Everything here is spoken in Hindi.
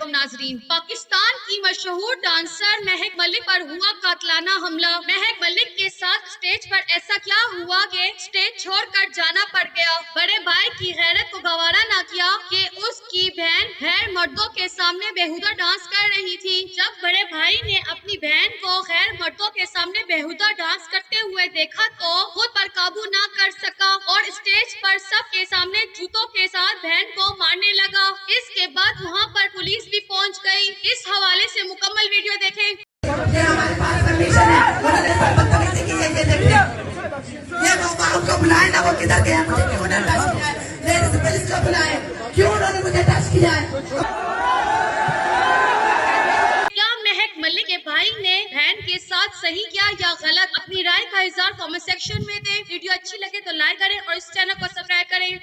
वालेकुम नाजरीन। पाकिस्तान की मशहूर डांसर महक मलिक पर हुआ कातलाना हमला। महक मलिक के साथ स्टेज पर ऐसा क्या हुआ कि स्टेज छोड़कर जाना पड़ गया। बड़े भाई की गैरत को गवारा ना किया कि उसकी बहन गैर मर्दों के सामने बेहुदा डांस कर रही थी। जब बड़े भाई ने अपनी बहन को गैर मर्दों के सामने बेहुदा डांस करते हुए देखा तो खुद पर काबू ना कर सका और स्टेज पर सबके सामने जूतों के साथ बहन को मारने लगा। इसके बाद वहाँ पर पुलिस भी पहुँच गई। इस हवाले से मुकम्मल वीडियो देखें। ये हमारे पास परमिशन है, उन्होंने बदतमीजी की है, ये देखिए। ये वो बुलाए ना, वो किधर गया, मुझे क्यों उन्होंने टच किया है? लेडीज पुलिस को बुलाए, क्यों उन्होंने मुझे टच किया है? क्या महक मलिक के भाई ने बहन के साथ सही किया या गलत? अपनी राय का इज़हार कमेंट सेक्शन में दें। वीडियो अच्छी लगे तो लाइक करें और इस चैनल को सब्सक्राइब करें।